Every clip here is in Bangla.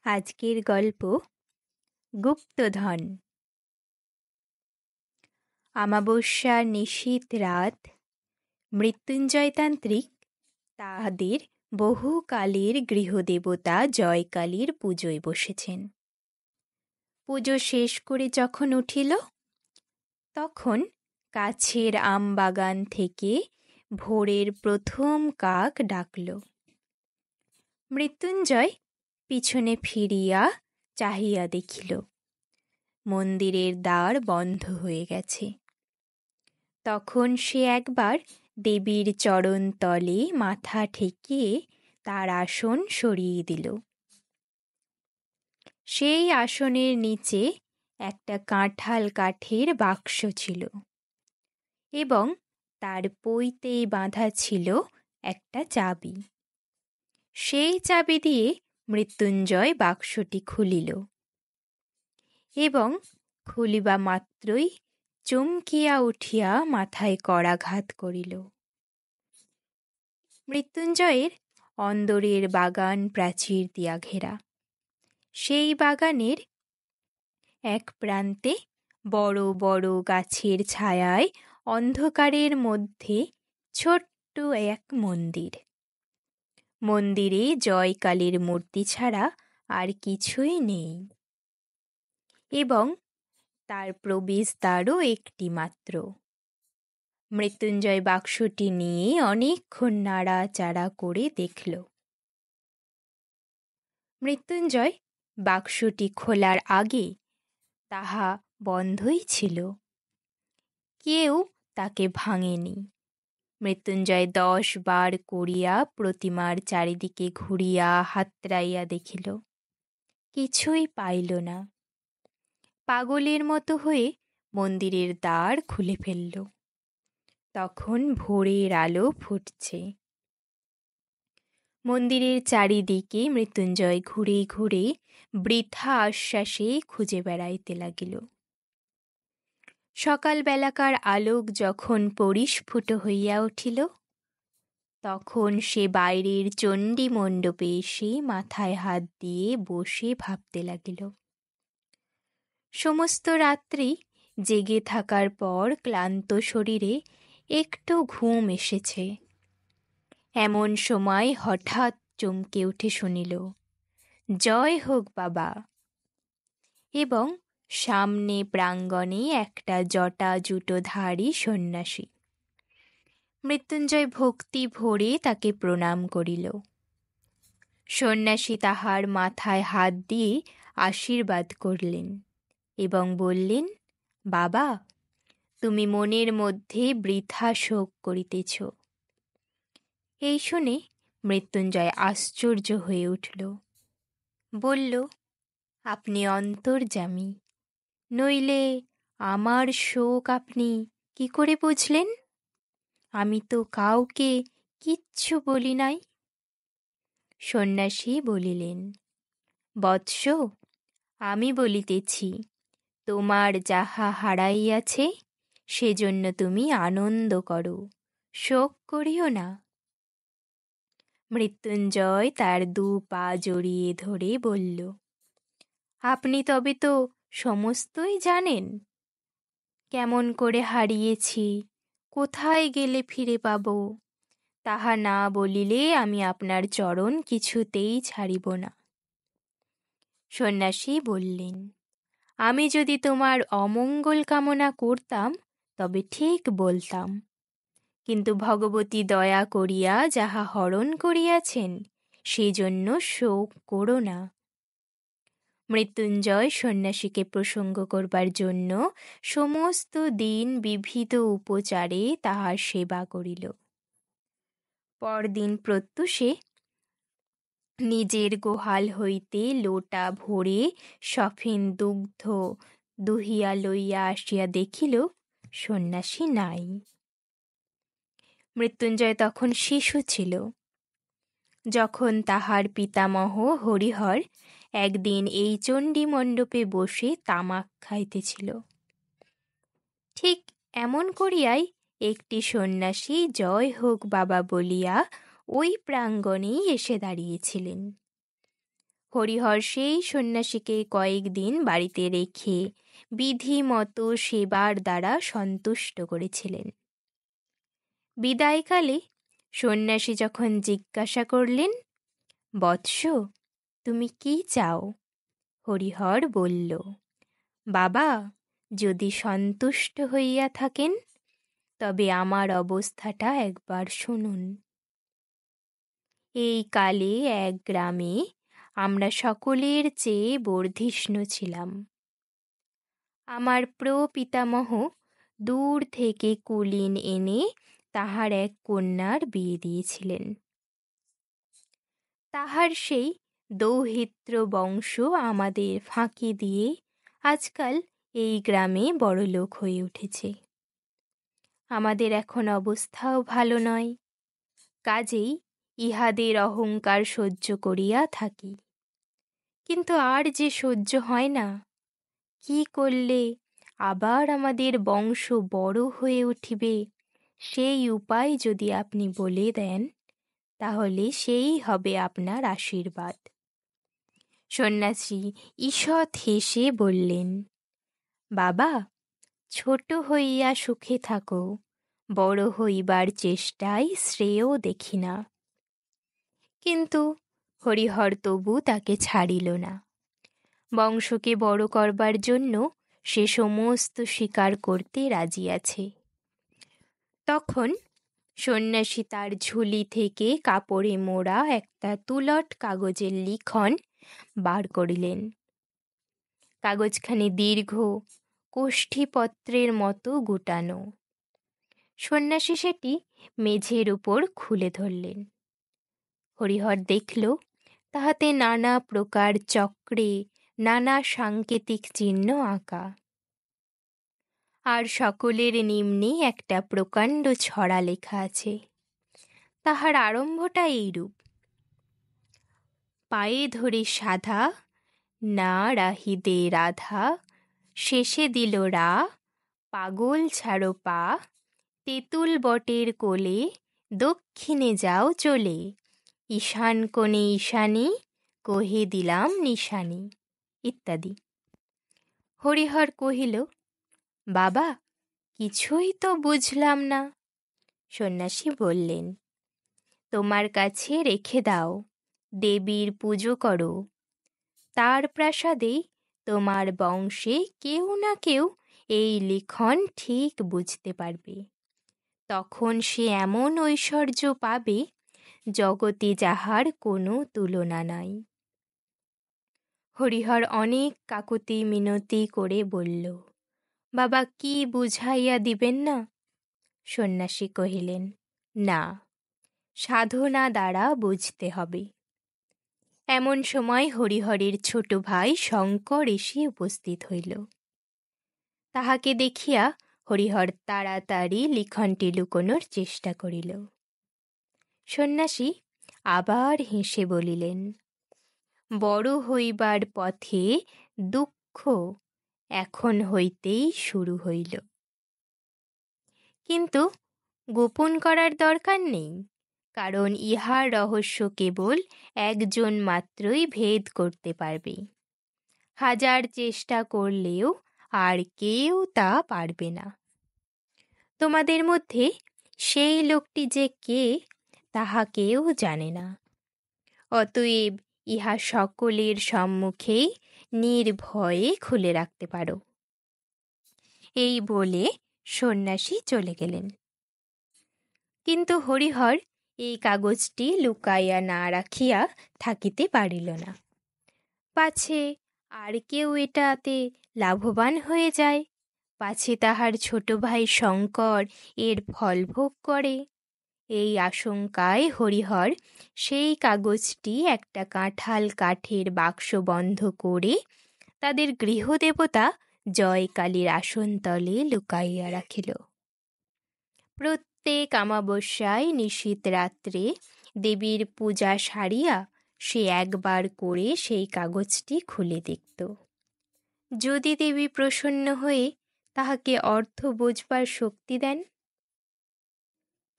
আজকের গল্প গুপ্তধন। আমাবস্যার নিশীথ রাত মৃত্যুঞ্জয়তান্ত্রিক তাহাদের বহুকালের গৃহদেবতা জয়কালীর পুজোয় বসেছেন। পুজো শেষ করে যখন উঠিল, তখন কাছের আমবাগান থেকে ভোরের প্রথম কাক ডাকল। মৃত্যুঞ্জয় পিছনে ফিরিয়া চাহিয়া দেখিল, মন্দিরের দ্বার বন্ধ হয়ে গেছে। তখন সে একবার দেবীর চরণ তলে মাথা ঠেকিয়ে তার আসন সরিয়ে দিল। সেই আসনের নিচে একটা কাঁঠাল কাঠের বাক্স ছিল এবং তার পইতে বাঁধা ছিল একটা চাবি। সেই চাবি দিয়ে মৃত্যুঞ্জয় বাক্সটি খুলিল এবং খুলিবা মাত্রই চমকিয়া উঠিয়া মাথায় করাঘাত করিল। মৃত্যুঞ্জয়ের অন্দরের বাগান প্রাচীর দিয়া ঘেরা। সেই বাগানের এক প্রান্তে বড় বড় গাছের ছায়ায় অন্ধকারের মধ্যে ছোট্ট এক মন্দির। মন্দিরে জয়কালীর মূর্তি ছাড়া আর কিছুই নেই এবং তার প্রবেশদ্বারও একটি মাত্র। মৃত্যুঞ্জয় বাক্সটি নিয়ে অনেকক্ষণ নাড়াচাড়া করে দেখল। মৃত্যুঞ্জয় বাক্সটি খোলার আগে তাহা বন্ধই ছিল, কেউ তাকে ভাঙেনি। মৃত্যুঞ্জয় 10 বার করিয়া প্রতিমার চারিদিকে ঘুরিয়া হাতড়াইয়া দেখিল, কিছুই পাইল না। পাগলের মতো হয়ে মন্দিরের দ্বার খুলে ফেলল। তখন ভোরের আলো ফুটছে। মন্দিরের চারিদিকে মৃত্যুঞ্জয় ঘুরে ঘুরে বৃথা আশ্বাসে খুঁজে বেড়াইতে লাগিল। সকালবেলাকার আলোক যখন পরিস্ফুট হইয়া উঠিল, তখন সে বাইরের চণ্ডী মণ্ডপে এসে মাথায় হাত দিয়ে বসে ভাবতে লাগিল। সমস্ত রাত্রি জেগে থাকার পর ক্লান্ত শরীরে একটু ঘুম এসেছে। এমন সময় হঠাৎ চমকে উঠে শুনিল, জয় হোক বাবা, এবং সামনে প্রাঙ্গণে একটা জটা জুটোধারী সন্ন্যাসী। মৃত্যুঞ্জয় ভক্তি ভরে তাকে প্রণাম করিল। সন্ন্যাসী তাহার মাথায় হাত দিয়ে আশীর্বাদ করলেন এবং বললেন, বাবা, তুমি মনের মধ্যে বৃথা শোক করিতেছ। এই শুনে মৃত্যুঞ্জয় আশ্চর্য হয়ে উঠল। বলল, আপনি অন্তর্যামী, নইলে আমার শোক আপনি কি করে বুঝলেন? আমি তো কাউকে কিচ্ছু বলি নাই। সন্ন্যাসী বলিলেন, বৎস, আমি বলিতেছি, তোমার যাহা হারাইয়াছে সেজন্য তুমি আনন্দ করো, শোক করিও না। মৃত্যুঞ্জয় তার 2 পা জড়িয়ে ধরে বলল, আপনি তবে তো সমস্তই জানেন, কেমন করে হারিয়েছি, কোথায় গেলে ফিরে পাব, তাহা না বলিলে আমি আপনার চরণ কিছুতেই ছাড়িব না। সন্ন্যাসী বললেন, আমি যদি তোমার অমঙ্গল কামনা করতাম তবে ঠিক বলতাম, কিন্তু ভগবতী দয়া করিয়া যাহা হরণ করিয়াছেন সেজন্য শোক করো না। মৃত্যুঞ্জয় সন্ন্যাসীকে প্রসঙ্গ করবার জন্য সমস্ত দিন বিবিধ উপচারে তাহার সেবা করিল। পরদিন প্রত্যুষে নিজের গোহাল হইতে লোটা ভরে সফেন দুগ্ধ দুহিয়া লইয়া আসিয়া দেখিল, সন্ন্যাসী নাই। মৃত্যুঞ্জয় তখন শিশু ছিল। যখন তাহার পিতামহ হরিহর একদিন এই চণ্ডী মণ্ডপে বসে তামাক খাইতেছিল, ঠিক এমন করিয়াই একটি সন্ন্যাসী জয় হোক বাবা বলিয়া ওই প্রাঙ্গণেই এসে দাঁড়িয়েছিলেন। হরিহর সেই সন্ন্যাসীকে কয়েকদিন বাড়িতে রেখে বিধিমতো সেবার দ্বারা সন্তুষ্ট করেছিলেন। বিদায়কালে সন্ন্যাসী যখন জিজ্ঞাসা করলেন, বৎস, তুমি কি চাও? হরিহর বলল, বাবা, যদি সন্তুষ্ট হইয়া থাকেন তবে আমার অবস্থাটা একবার শুনুন। এই কালে এক গ্রামে আমরা সকলের চেয়ে বর্ধিষ্ণু ছিলাম। আমার প্রপিতামহ দূর থেকে কুলীন এনে তাহার এক কন্যার বিয়ে দিয়েছিলেন। তাহার সেই দৌহিত্র বংশ আমাদের ফাঁকি দিয়ে আজকাল এই গ্রামে বড়লোক হয়ে উঠেছে। আমাদের এখন অবস্থাও ভালো নয়, কাজেই ইহাদের অহংকার সহ্য করিয়া থাকি। কিন্তু আর যে সহ্য হয় না। কি করলে আবার আমাদের বংশ বড় হয়ে উঠিবে, সেই উপায় যদি আপনি বলে দেন, তাহলে সেই হবে আপনার আশীর্বাদ। সন্ন্যাসী ঈষৎ হেসে বললেন, বাবা, ছোট হইয়া সুখে থাকো, বড় হইবার চেষ্টায় শ্রেয় দেখি না। কিন্তু হরিহর তবু তাকে ছাড়িল না। বংশকে বড় করবার জন্য সে সমস্ত স্বীকার করতে রাজি আছে। তখন সন্ন্যাসী তার ঝুলি থেকে কাপড়ে মোড়া একটা তুলট কাগজের লিখন বার করিলেন। কাগজখানি দীর্ঘ, কোষ্ঠীপত্রের মতো গুটানো। সন্ন্যাসী সেটি মেঝের উপর খুলে ধরলেন। হরিহর দেখল, তাহাতে নানা প্রকার চক্রে নানা সাংকেতিক চিহ্ন আঁকা, আর সকলের নিম্নে একটা প্রকাণ্ড ছড়া লেখা আছে। তাহার আরম্ভটা এইরূপ: পায়ে ধরে সাধা, না রাহিদে রাধা, শেষে দিল রা, পাগল ছাড়ো পা, তেঁতুল বটের কোলে, দক্ষিণে যাও চলে, ঈশান কোণে ঈশানী, কহে দিলাম নিশানী, ইত্যাদি। হরিহর কহিল, বাবা, কিছুই তো বুঝলাম না। সন্ন্যাসী বললেন, তোমার কাছে রেখে দাও, দেবীর পুজো করো। তার প্রাসাদে তোমার বংশে কেউ না কেউ এই লিখন ঠিক বুঝতে পারবে। তখন সে এমন ঐশ্বর্য পাবে, জগতে যাহার কোনো তুলনা নাই। হরিহর অনেক কাকুতি মিনতি করে বলল, বাবা, কি বুঝাইয়া দিবেন না? সন্ন্যাসী কহিলেন, না, সাধনা দ্বারা বুঝতে হবে। এমন সময় হরিহরের ছোট ভাই শঙ্কর এসে উপস্থিত হইল। তাহাকে দেখিয়া হরিহর তাড়াতাড়ি লিখনটি লুকোনোর চেষ্টা করিল। সন্ন্যাসী আবার হেসে বলিলেন, বড় হইবার পথে দুঃখ এখন হইতেই শুরু হইল। কিন্তু গোপন করার দরকার নেই, কারণ ইহার রহস্য কেবল একজন মাত্রই ভেদ করতে পারবে। হাজার চেষ্টা করলেও আর কেউ তা পারবে না। তোমাদের মধ্যে সেই লোকটি যে কে, তাহা কেউ জানে না। অতএব ইহা সকলের সম্মুখেই নির্ভয়ে খুলে রাখতে পারো। এই বলে সন্ন্যাসী চলে গেলেন। কিন্তু হরিহর এই কাগজটি লুকাইয়া না রাখিয়া থাকিতে পারিল না। পাছে আর কেউ এটাতে লাভবান হয়ে যায়, পাছে তাহার ছোট ভাই শঙ্কর এর ফল ভোগ করে। এই আশঙ্কায় হরিহর সেই কাগজটি একটা কাঁঠাল কাঠের বাক্স বন্ধ করে তাদের গৃহদেবতা জয়কালীর আসনতলে লুকাইয়া রাখিল। প্রত্যেক অমাবস্যায় নিশীথ রাত্রে দেবীর পূজা সারিয়া সে একবার করে সেই কাগজটি খুলে দেখত। যদি দেবী প্রসন্ন হয়ে তাহাকে অর্থ বোঝবার শক্তি দেন।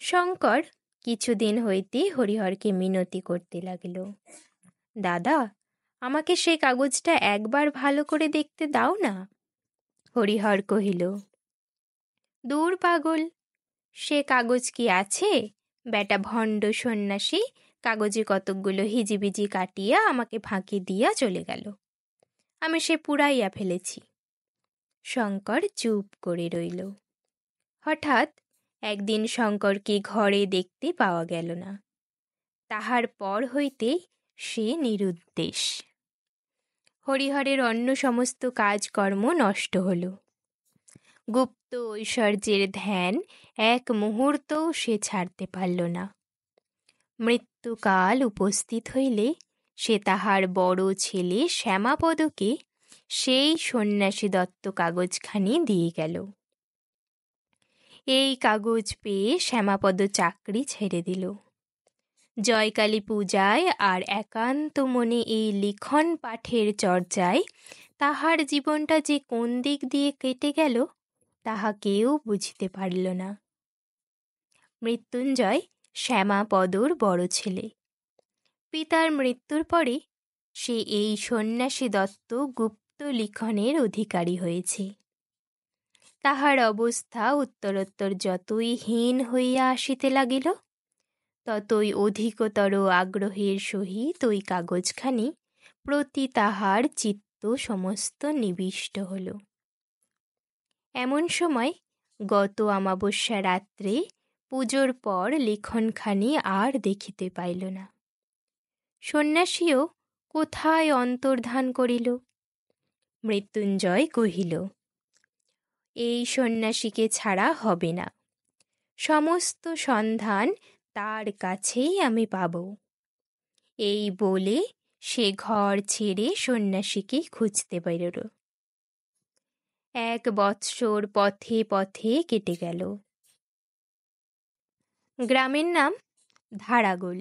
শঙ্কর কিছুদিন হইতে হরিহরকে মিনতি করতে লাগিল, দাদা, আমাকে সে কাগজটা একবার ভালো করে দেখতে দাও না। হরিহর কহিল, দূর পাগল, সে কাগজ কি আছে? বেটা ভণ্ড সন্ন্যাসী কাগজে কতকগুলো হিজিবিজি কাটিয়া আমাকে ফাঁকি দিয়া চলে গেল। আমি সে পুড়াইয়া ফেলেছি। শঙ্কর চুপ করে রইল। হঠাৎ একদিন শঙ্করকে ঘরে দেখতে পাওয়া গেল না। তাহার পর হইতে সে নিরুদ্দেশ। হরিহরের অন্য সমস্ত কাজকর্ম নষ্ট হল। গুপ্ত ঐশ্বর্যের ধ্যান এক মুহূর্তও সে ছাড়তে পারল না। মৃত্যুকাল উপস্থিত হইলে সে তাহার বড় ছেলে শ্যামাপদকে সেই সন্ন্যাসী দত্ত কাগজখানি দিয়ে গেল। এই কাগজ পেয়ে শ্যামাপদ চাকরি ছেড়ে দিল। জয়কালী পূজায় আর একান্ত মনে এই লিখন পাঠের চর্চায় তাহার জীবনটা যে কোন দিক দিয়ে কেটে গেল তাহা কেউ বুঝতে পারল না। মৃত্যুঞ্জয় শ্যামাপদর বড় ছেলে। পিতার মৃত্যুর পরে সে এই সন্ন্যাসী দত্ত গুপ্ত লিখনের অধিকারী হয়েছে। তাহার অবস্থা উত্তরোত্তর যতই হীন হইয়া আসিতে লাগিল, ততই অধিকতর আগ্রহের সহিত ওই কাগজখানি প্রতি তাহার চিত্ত সমস্ত নিবিষ্ট হল। এমন সময় গত অমাবস্যা রাত্রে পুজোর পর লিখনখানি আর দেখিতে পাইল না। সন্ন্যাসীও কোথায় অন্তর্ধান করিল? মৃত্যুঞ্জয় কহিল, এই সন্ন্যাসীকে ছাড়া হবে না। সমস্ত সন্ধান তার কাছেই আমি পাব। এই বলে সে ঘর ছেড়ে সন্ন্যাসীকে খুঁজতে বেরোল। 1 বৎসর পথে পথে কেটে গেল। গ্রামের নাম ধারাগোল।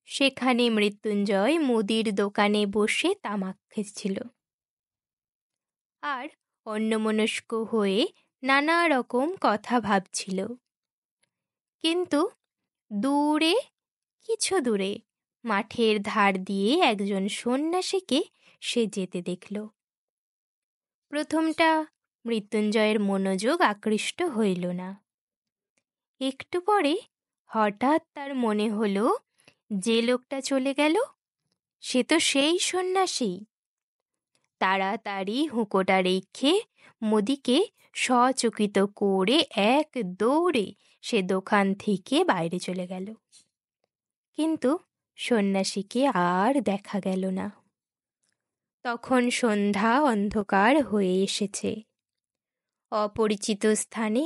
সেখানে মৃত্যুঞ্জয় মুদির দোকানে বসে তামাক খেয়েছিল আর অন্যমনস্ক হয়ে নানা রকম কথা ভাবছিল। কিন্তু দূরে, কিছু দূরে মাঠের ধার দিয়ে একজন সন্ন্যাসীকে সে যেতে দেখল। প্রথমটা মৃত্যুঞ্জয়ের মনোযোগ আকৃষ্ট হইল না। একটু পরে হঠাৎ তার মনে হলো, যে লোকটা চলে গেল সে তো সেই সন্ন্যাসী। তাড়াতাড়ি হুঁকোটা রেখে মুদিকে সচকিত করে এক দৌড়ে সে দোকান থেকে বাইরে চলে গেল। কিন্তু সন্ন্যাসীকে আর দেখা গেল না। তখন সন্ধ্যা অন্ধকার হয়ে এসেছে। অপরিচিত স্থানে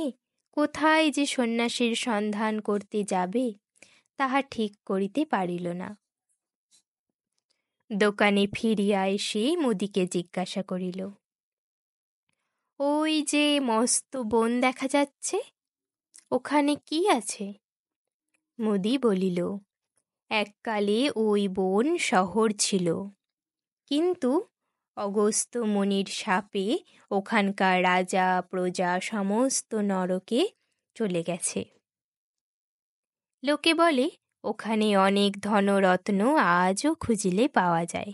কোথায় যে সন্ন্যাসীর সন্ধান করতে যাবে তাহা ঠিক করিতে পারিল না। দোকানে ফিরিয়া এসে মুদিকে জিজ্ঞাসা করিল, ওই যে মস্ত বন দেখা যাচ্ছে, ওখানে কি আছে? মুদি বলিল, এককালে ওই বন শহর ছিল, কিন্তু অগস্ত্য মুনির শাপে ওখানকার রাজা প্রজা সমস্ত নরকে চলে গেছে। লোকে বলে ওখানে অনেক ধনরত্ন আজও খুঁজিলে পাওয়া যায়।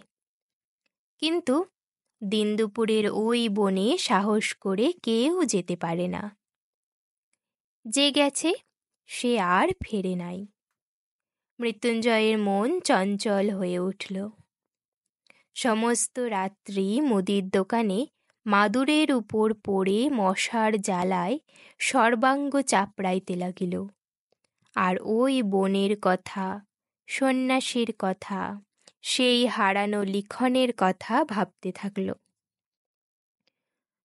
কিন্তু দিন দুপুরের ওই বনে সাহস করে কেউ যেতে পারে না। যে গেছে সে আর ফেরে নাই। মৃত্যুঞ্জয়ের মন চঞ্চল হয়ে উঠল। সমস্ত রাত্রি মুদির দোকানে মাদুরের উপর পড়ে মশার জ্বালায় সর্বাঙ্গ চাপড়াইতে লাগিল। আর ওই বনের কথা, সন্ন্যাসীর কথা, সেই হারানো লিখনের কথা ভাবতে থাকল।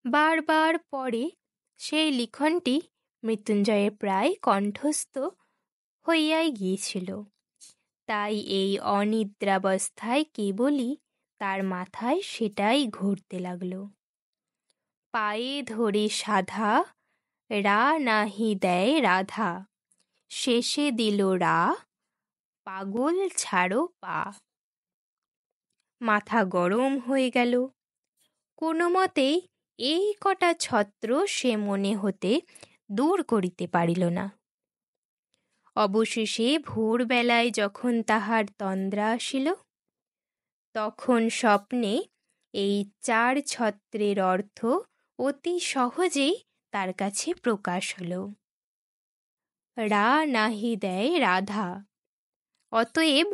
বারবার পরে সেই লিখনটি মৃত্যুঞ্জয়ের প্রায় কণ্ঠস্থ হইয়াই গিয়েছিল। তাই এই অনিদ্রাবস্থায় কেবলই তার মাথায় সেটাই ঘুরতে লাগল। পায়ে ধরে সাধা, রা নাহি দেয় রাধা, শেষে দিল রা, পাগল ছাড়ো পা। মাথা গরম হয়ে গেল। কোনো মতেই এই কটা ছত্র সে মনে হতে দূর করিতে পারিল না। অবশেষে ভোরবেলায় যখন তাহার তন্দ্রা আসিল, তখন স্বপ্নে এই 4 ছত্রের অর্থ অতি সহজেই তার কাছে প্রকাশ হলো। রা নাহি দেয় রাধা, অতএব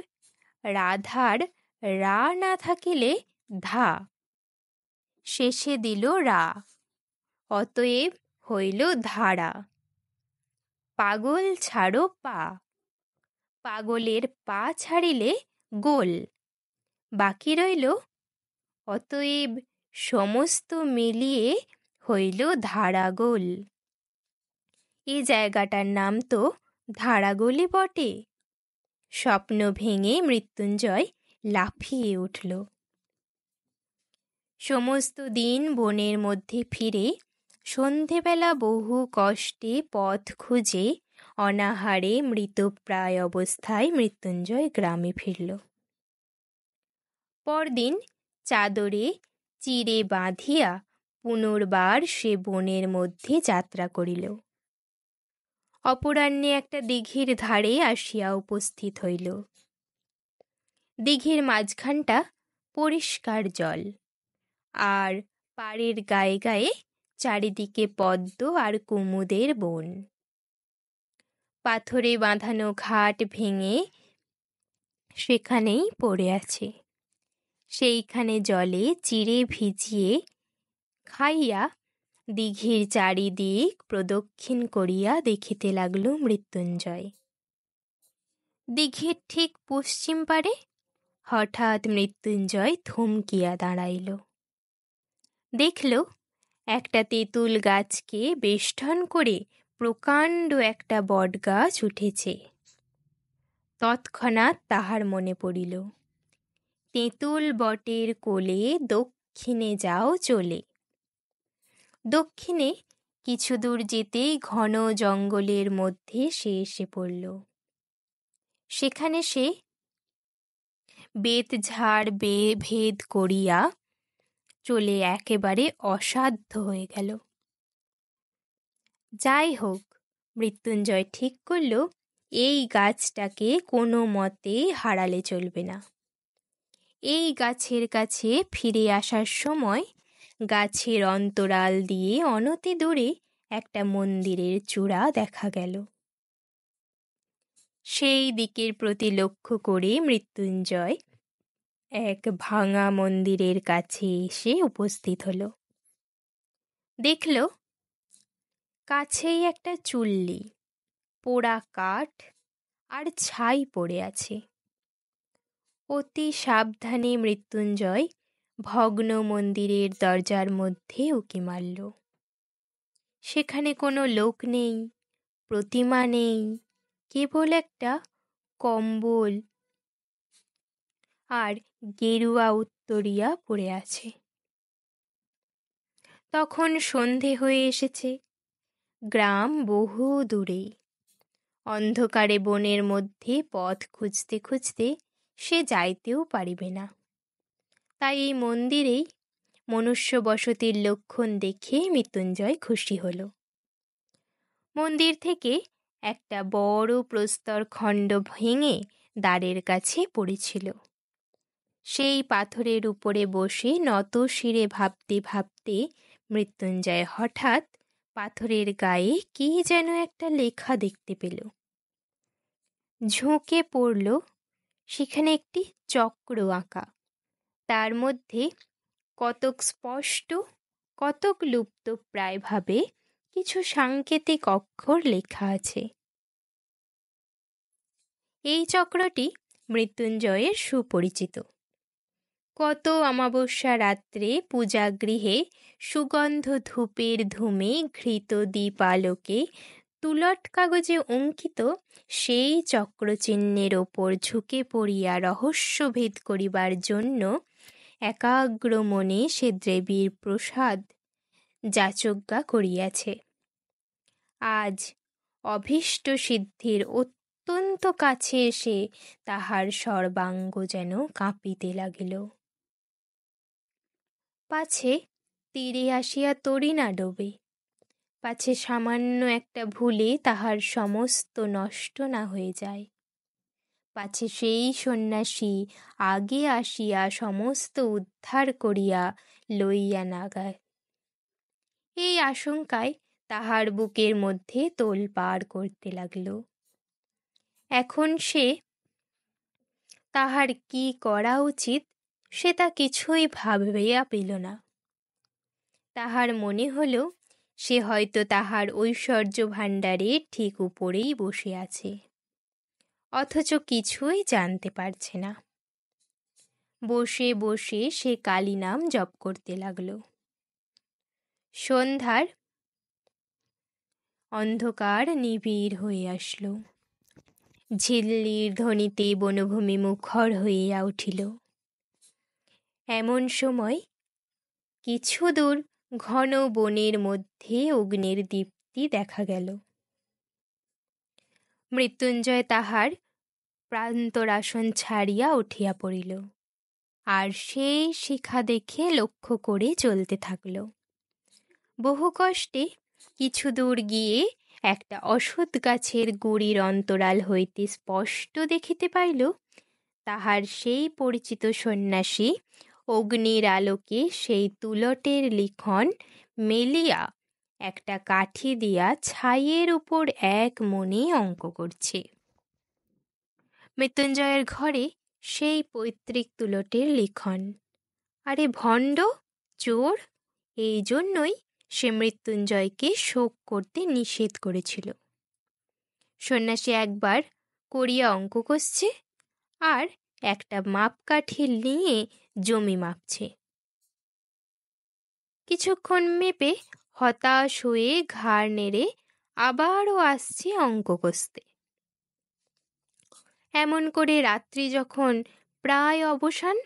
রাধার রা না থাকিলে ধা, শেষে দিল রা, অতএব হইল ধারা। পাগল ছাড়ো পা, পাগলের পা ছাড়িলে গোল, বাকি রইল, অতএব সমস্ত মিলিয়ে হইল ধারাগোল। এই জায়গাটার নাম তো ধারাগোলই বটে। স্বপ্ন ভেঙে মৃত্যুঞ্জয় লাফিয়ে উঠল। সমস্ত দিন বনের মধ্যে ফিরে সন্ধেবেলা বহু কষ্টে পথ খুঁজে অনাহারে মৃতপ্রায় অবস্থায় মৃত্যুঞ্জয় গ্রামে ফিরল। পরদিন চাদরে চিরে বাঁধিয়া পুনর্বার সে বনের মধ্যে যাত্রা করিল। অপরাহ্নে একটা দিঘির ধারে আসিয়া উপস্থিত হইল। দিঘির মাঝখানটা পরিষ্কার জল, আর পাড়ের গায়ে গায়ে চারিদিকে পদ্ম আর কুমুদের বন। পাথরে বাঁধানো ঘাট ভেঙে সেখানেই পড়ে আছে। সেইখানে জলে চিরে ভিজিয়ে খাইয়া দিঘির চারিদিক প্রদক্ষিণ করিয়া দেখিতে লাগল মৃত্যুঞ্জয়। দিঘির ঠিক পশ্চিম পারে হঠাৎ মৃত্যুঞ্জয় থমকিয়া দাঁড়াইল। দেখল একটা তেঁতুল গাছকে বেষ্টন করে প্রকাণ্ড একটা বটগাছ উঠেছে। তৎক্ষণাৎ তাহার মনে পড়িল, তেঁতুল বটের কোলে দক্ষিণে যাও চলে। দক্ষিণে কিছু দূর যেতেই ঘন জঙ্গলের মধ্যে সে এসে পড়ল। সেখানে সে বেতঝাড় ভেদ করিয়া চলে একেবারে অসাধ্য হয়ে গেল। যাই হোক, মৃত্যুঞ্জয় ঠিক করল এই গাছটাকে কোনো মতে হারালে চলবে না। এই গাছের কাছে ফিরে আসার সময় গাছের অন্তরাল দিয়ে অনতি দূরে একটা মন্দিরের চূড়া দেখা গেল। সেই দিকের প্রতি লক্ষ্য করে মৃত্যুঞ্জয় এক ভাঙা মন্দিরের কাছে এসে উপস্থিত হল। দেখল কাছেই একটা চুল্লি, পোড়া কাঠ আর ছাই পড়ে আছে। অতি সাবধানে মৃত্যুঞ্জয় ভগ্ন মন্দিরের দরজার মধ্যে উঁকি মারল। সেখানে কোনো লোক নেই, প্রতিমা নেই, কেবল একটা কম্বল আর গেরুয়া উত্তরিয়া পড়ে আছে। তখন সন্ধে হয়ে এসেছে, গ্রাম বহু দূরে। অন্ধকারে বনের মধ্যে পথ খুঁজতে খুঁজতে সে যাইতেও পারিবে না। তাই এই মন্দিরেই মনুষ্য বসতির লক্ষণ দেখে মৃত্যুঞ্জয় খুশি হল। মন্দির থেকে একটা বড় প্রস্তর খণ্ড ভেঙে দ্বারের কাছে পড়েছিল। সেই পাথরের উপরে বসে নত শিরে ভাবতে ভাবতে মৃত্যুঞ্জয় হঠাৎ পাথরের গায়ে কি যেন একটা লেখা দেখতে পেল। ঝুঁকে পড়ল, সেখানে একটি চক্র আঁকা। তার মধ্যে কতক স্পষ্ট, কতক লুপ্ত প্রায়ভাবে কিছু সাংকেতিক অক্ষর লেখা আছে। এই চক্রটি মৃত্যুঞ্জয়ের সুপরিচিত। কত অমাবস্যা রাত্রে পূজাগৃহে সুগন্ধ ধূপের ধূমে ঘৃত দীপালোকে তুলট কাগজে অঙ্কিত সেই চক্রচিহ্নের ওপর ঝুঁকে পড়িয়া রহস্যভেদ করিবার জন্য একাগ্র মনে সে দেবীর প্রসাদ যাচজ্ঞা করিয়াছে। আজ অভীষ্ট সিদ্ধির অত্যন্ত কাছে এসে তাহার সর্বাঙ্গ যেন কাঁপিতে লাগিল। পাছে তীরে আসিয়া তরি না ডোবে, পাছে সামান্য একটা ভুলে তাহার সমস্ত নষ্ট না হয়ে যায়, পাছে সেই সন্ন্যাসী আগে আসিয়া সমস্ত উদ্ধার করিয়া লইয়া না যায়। এই আশঙ্কায় তাহার বুকের মধ্যে তোলপাড় করতে লাগল। এখন সে তাহার কি করা উচিত সেটা কিছুই ভাবিয়া পেল না। তাহার মনে হল সে হয়তো তাহার ঐশ্বর্য ভাণ্ডারের ঠিক উপরেই বসে আছে, অথচ কিছুই জানতে পারছে না। বসে বসে সে কালী নাম জপ করতে লাগল। সন্ধ্যার অন্ধকার নিবিড় হয়ে আসলো। ঝিল্লির ধ্বনিতে বনভূমি মুখর হইয়া উঠিল। এমন সময় কিছু দূর ঘন বনের মধ্যে অগ্নির দীপ্তি দেখা গেল। মৃত্যুঞ্জয় তাহার প্রান্তরাসন ছাড়িয়া উঠিয়া পড়িল, আর সেই শিখা দেখে লক্ষ্য করে চলতে থাকল। বহু কষ্টে কিছু দূর গিয়ে একটা অশ্বত্থ গাছের গুড়ির অন্তরাল হইতে স্পষ্ট দেখিতে পাইল তাহার সেই পরিচিত সন্ন্যাসী অগ্নির আলোকে সেই তুলটের লিখন মেলিয়া একটা কাঠি দিয়া ছাইয়ের উপর এক মনে অঙ্ক করছে। মৃত্যুঞ্জয়ের ঘরে সেই পৈতৃক তুলটের লিখন। আরে ভণ্ড, চোর! এই জন্যই সে মৃত্যুঞ্জয়কে শোক করতে নিষেধ করেছিল। সন্ন্যাসী একবার করিয়া অঙ্ক কষছে, আর একটা মাপকাঠি নিয়ে জমি মাপছে। কিছুক্ষণ মেপে হতাশ হয়ে ঘাড় নেড়ে আবারও আসছে অঙ্ক কষতে। এমন করে রাত্রি যখন প্রায় অবসান,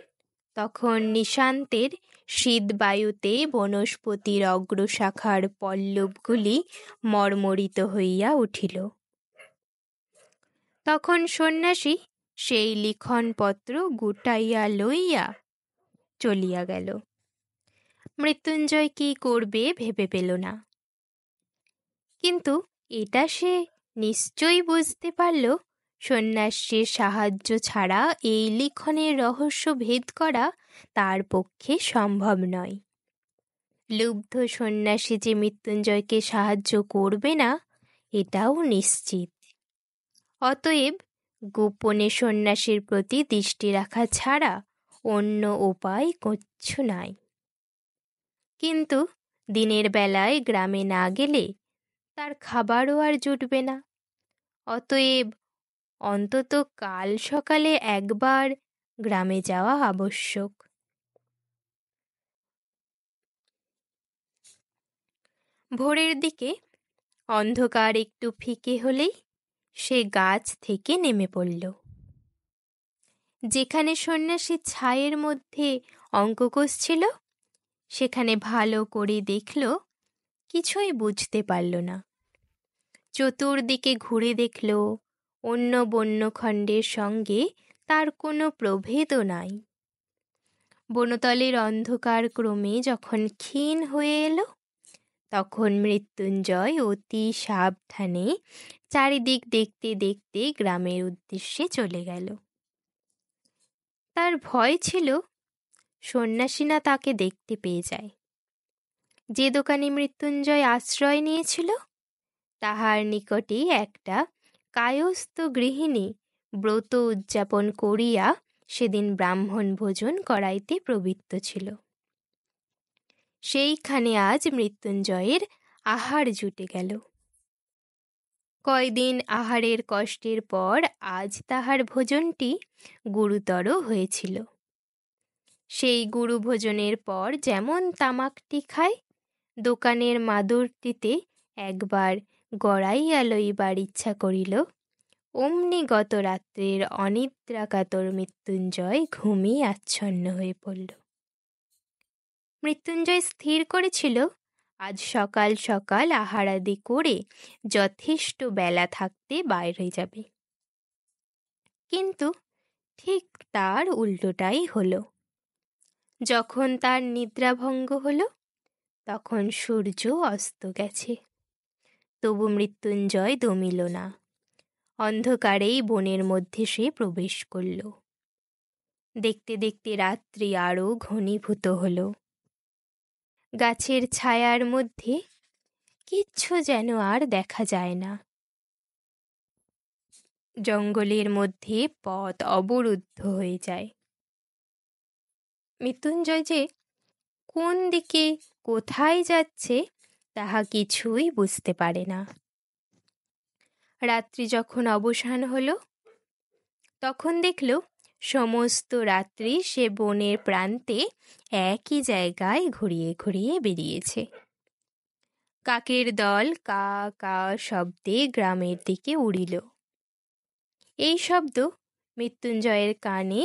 তখন নিশান্তের শীত বায়ুতে বনস্পতির অগ্রশাখার পল্লবগুলি মর্মরিত হইয়া উঠিল। তখন সন্ন্যাসী সেই লিখনপত্র গুটাইয়া লইয়া চলিয়া গেল। মৃত্যুঞ্জয় কি করবে ভেবে পেল না, কিন্তু এটা সে নিশ্চয়ই বুঝতে পারল সন্ন্যাসীর সাহায্য ছাড়া এই লিখনের রহস্য ভেদ করা তার পক্ষে সম্ভব নয়। লুব্ধ সন্ন্যাসী যে মৃত্যুঞ্জয়কে সাহায্য করবে না এটাও নিশ্চিত। অতএব গোপনে সন্ন্যাসীর প্রতি দৃষ্টি রাখা ছাড়া অন্য উপায় কিচ্ছু নাই। কিন্তু দিনের বেলায় গ্রামে না গেলে তার খাবারও আর জুটবে না। অতএব অন্তত কাল সকালে একবার গ্রামে যাওয়া আবশ্যক। ভোরের দিকে অন্ধকার একটু ফিকে হলেই সে গাছ থেকে নেমে পড়ল। যেখানে সন্ন্যাসী ছায়ের মধ্যে অঙ্ক কষছিল সেখানে ভালো করে দেখল, কিছুই বুঝতে পারল না। চতুর্দিকে ঘুরে দেখল অন্য বন্যখণ্ডের সঙ্গে তার কোনো প্রভেদও নাই। বনতলের অন্ধকার ক্রমে যখন ক্ষীণ হয়ে এলো, তখন মৃত্যুঞ্জয় অতি সাবধানে চারিদিক দেখতে দেখতে গ্রামের উদ্দেশ্যে চলে গেল। তার ভয় ছিল সন্ন্যাসী না তাকে দেখতে পেয়ে যায়। যে দোকানে মৃত্যুঞ্জয় আশ্রয় নিয়েছিল তাহার নিকটেই একটা কায়স্থ গৃহিণী ব্রত উদযাপন করিয়া সেদিন ব্রাহ্মণ ভোজন করাইতে প্রবৃত্ত ছিল। সেইখানে আজ মৃত্যুঞ্জয়ের আহার জুটে গেল। কয়দিন আহারের কষ্টের পর আজ তাহার ভোজনটি গুরুতর হয়েছিল। সেই গুরু ভোজনের পর যেমন তামাকটি খায়, দোকানের মাদুরটিতে একবার গড়াইয়া লইবার ইচ্ছা করিল, অমনি গত রাত্রের অনিদ্রাকাতর মৃত্যুঞ্জয় ঘুমিয়ে আচ্ছন্ন হয়ে পড়ল। মৃত্যুঞ্জয় স্থির করেছিল আজ সকাল সকাল আহারাদি করে যথেষ্ট বেলা থাকতে বাইরে যাবে। কিন্তু ঠিক তার উল্টোটাই হলো। যখন তার নিদ্রাভঙ্গ হলো তখন সূর্য অস্ত গেছে। তবু মৃত্যুঞ্জয় দমিল না। অন্ধকারেই বনের মধ্যে সে প্রবেশ করল। দেখতে দেখতে রাত্রি আরও ঘনীভূত হল। গাছের ছায়ার মধ্যে কিচ্ছু যেন আর দেখা যায় না। জঙ্গলের মধ্যে পথ অবরুদ্ধ হয়ে যায়। মৃত্যুঞ্জয় যে কোন দিকে কোথায় যাচ্ছে তাহা কিছুই বুঝতে পারে না। রাত্রি যখন অবসান হল তখন দেখল সমস্ত রাত্রি সে বনের প্রান্তে একই জায়গায় ঘুরিয়ে ঘুরিয়ে বেরিয়েছে। কাকের দল কা কা শব্দে গ্রামের দিকে উড়িল। এই শব্দ মৃত্যুঞ্জয়ের কানে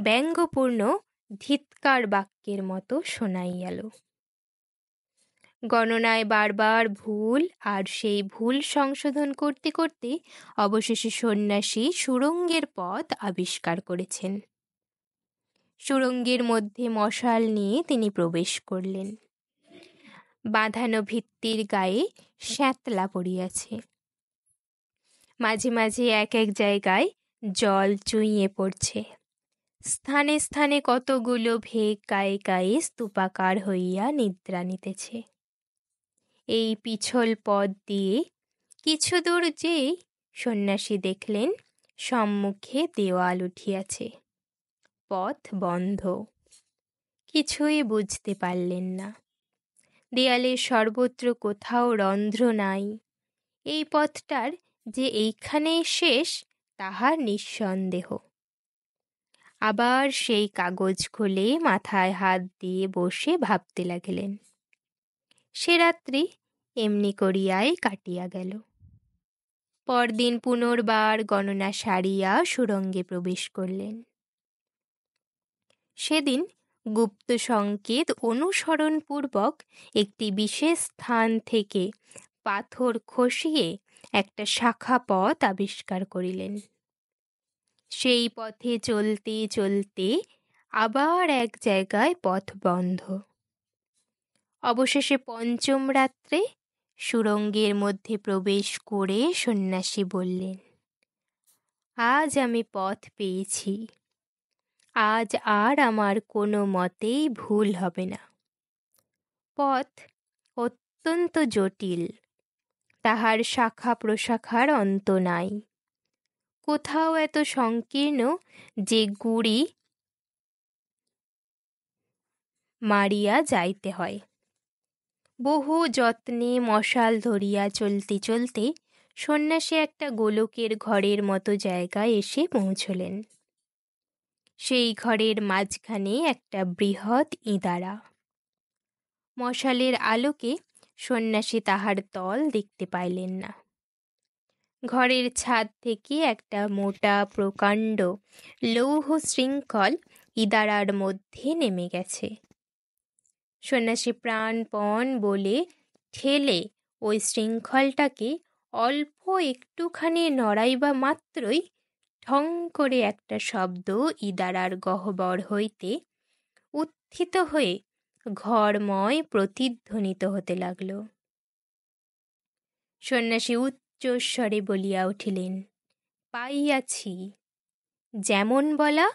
ব্যঙ্গপূর্ণ ধিৎকার বাক্যের মতো শোনাই গেল। গণনায় বারবার ভুল, আর সেই ভুল সংশোধন করতে করতে অবশেষে সন্ন্যাসী সুড়ঙ্গের পথ আবিষ্কার করেছেন। সুড়ঙ্গের মধ্যে মশাল নিয়ে তিনি প্রবেশ করলেন। বাঁধানো ভিত্তির গায়ে শ্যাতলা পড়িয়াছে। মাঝে মাঝে এক এক জায়গায় জল চুইয়ে পড়ছে। স্থানে স্থানে কতগুলো ভেগ গায়ে গায়ে স্তূপাকার হইয়া নিদ্রা নিতেছে। এই পিছল পথ দিয়ে কিছু দূর যেই সন্ন্যাসী দেখলেন সম্মুখে দেওয়াল উঠিয়াছে, পথ বন্ধ। কিছুই বুঝতে পারলেন না। দেয়ালের সর্বত্র কোথাও রন্ধ্র নাই। এই পথটার যে এইখানে শেষ তাহার নিঃসন্দেহ। আবার সেই কাগজ খুলে মাথায় হাত দিয়ে বসে ভাবতে লাগিলেন। সে রাত্রি এমনি করিয়াই কাটিয়া গেল। পরদিন পুনর্বার গণনা সারিয়া সুড়ঙ্গে প্রবেশ করলেন। সেদিন গুপ্ত সংকেত অনুসরণপূর্বক একটি বিশেষ স্থান থেকে পাথর খসিয়ে একটা শাখা পথ আবিষ্কার করিলেন। সেই পথে চলতে চলতে আবার এক জায়গায় পথ বন্ধ। অবশেষে পঞ্চম রাত্রে সুড়ঙ্গের মধ্যে প্রবেশ করে সন্ন্যাসী বললেন, আজ আমি পথ পেয়েছি। আজ আর আমার কোনো মতেই ভুল হবে না। পথ অত্যন্ত জটিল, তাহার শাখা প্রশাখার অন্ত নাই। কোথাও এত সংকীর্ণ যে গুড়ি মারিয়া যাইতে হয়। বহু যত্নে মশাল ধরিয়া চলতে চলতে সন্ন্যাসী একটা গোলকের ঘরের মতো জায়গায় এসে পৌঁছলেন। সেই ঘরের মাঝখানে একটা বৃহৎ ইঁদারা। মশালের আলোকে সন্ন্যাসী তাহার তল দেখতে পাইলেন না। ঘরের ছাদ থেকে একটা মোটা প্রকাণ্ড লৌহ শৃঙ্খল ইদারার মধ্যে নেমে গেছে। সন্ন্যাসী প্রাণপণ বলে ঠেলে ওই শৃঙ্খলটাকে অল্প একটুখানি নড়াইবা মাত্রই ঠং করে একটা শব্দ ইদারার গহ্বর হইতে উত্থিত হয়ে ঘরময় প্রতিধ্বনিত হতে লাগল। সন্ন্যাসী উচ্চস্বরে বলিয়া উঠিলেন, পাইয়াছি। যেমন বলা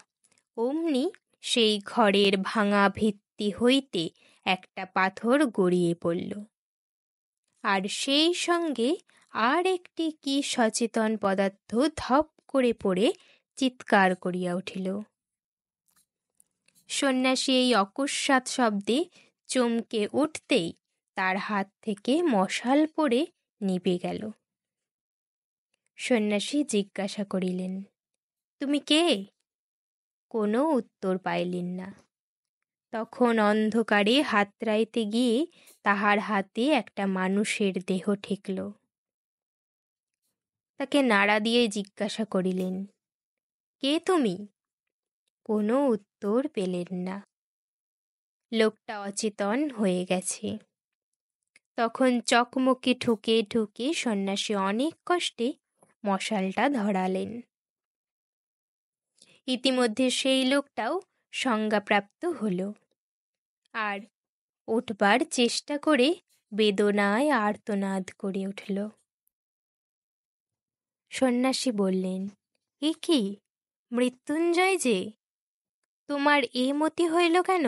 অমনি সেই ঘরের ভাঙা ভিত্তি হইতে একটা পাথর গড়িয়ে পড়ল, আর সেই সঙ্গে আর একটি কি সচেতন পদার্থ ধপ করে পড়ে চিৎকার করিয়া উঠিল। সন্ন্যাসী এই অকস্মাৎ শব্দে চমকে উঠতেই তার হাত থেকে মশাল পড়ে নিভে গেল। সন্ন্যাসী জিজ্ঞাসা করিলেন, তুমি কে? কোনো উত্তর পাইলেন না। তখন অন্ধকারে হাতড়াইতে গিয়ে তাহার হাতে একটা মানুষের দেহ ঠেকল। তাকে নাড়া দিয়ে জিজ্ঞাসা করিলেন, কে তুমি? কোনো উত্তর পেলেন না। লোকটা অচেতন হয়ে গেছে। তখন চকমকি ঠুকে ঠুকে সন্ন্যাসী অনেক কষ্টে মশালটা ধরালেন। ইতিমধ্যে সেই লোকটাও সংজ্ঞাপ্রাপ্ত হল, আর উঠবার চেষ্টা করে বেদনায় আর্তনাদ করে উঠল। সন্ন্যাসী বললেন, এ কি, মৃত্যুঞ্জয় যে, তোমার এ মতি হইল কেন?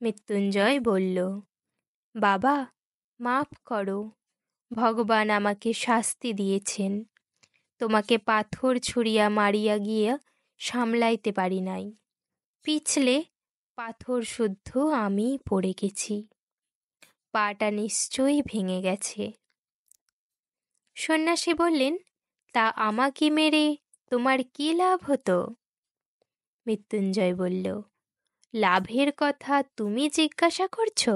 মৃত্যুঞ্জয় বলল, বাবা, মাফ করো, ভগবান আমাকে শাস্তি দিয়েছেন। তোমাকে পাথর ছুঁড়িয়া মারিয়া গিয়া সামলাইতে পারি নাই, পিছলে পাথর শুদ্ধ আমি পড়ে গেছি, পাটা নিশ্চয়ই ভেঙে গেছে। সন্ন্যাসী বললেন, তা আমাকে মেরে তোমার কি লাভ হতো? মৃত্যুঞ্জয় বলল, লাভের কথা তুমি জিজ্ঞাসা করছো?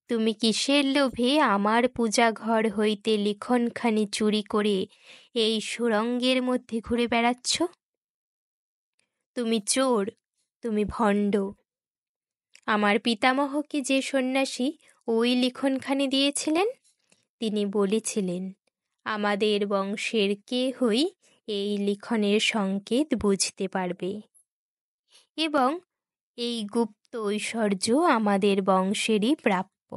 তুমি কিসের লোভে আমার পূজা ঘর হইতে লিখনখানি চুরি করে এই সুড়ঙ্গের মধ্যে ঘুরে বেড়াচ্ছ? তুমি চোর, তুমি ভণ্ড। আমার পিতামহকে যে সন্ন্যাসী ওই লিখনখানি দিয়েছিলেন, তিনি বলেছিলেন, আমাদের বংশের কেহই এই লিখনের সংকেত বুঝতে পারবে এবং এই গুপ্ত ঐশ্বর্য আমাদের বংশেরই প্রাপ্য।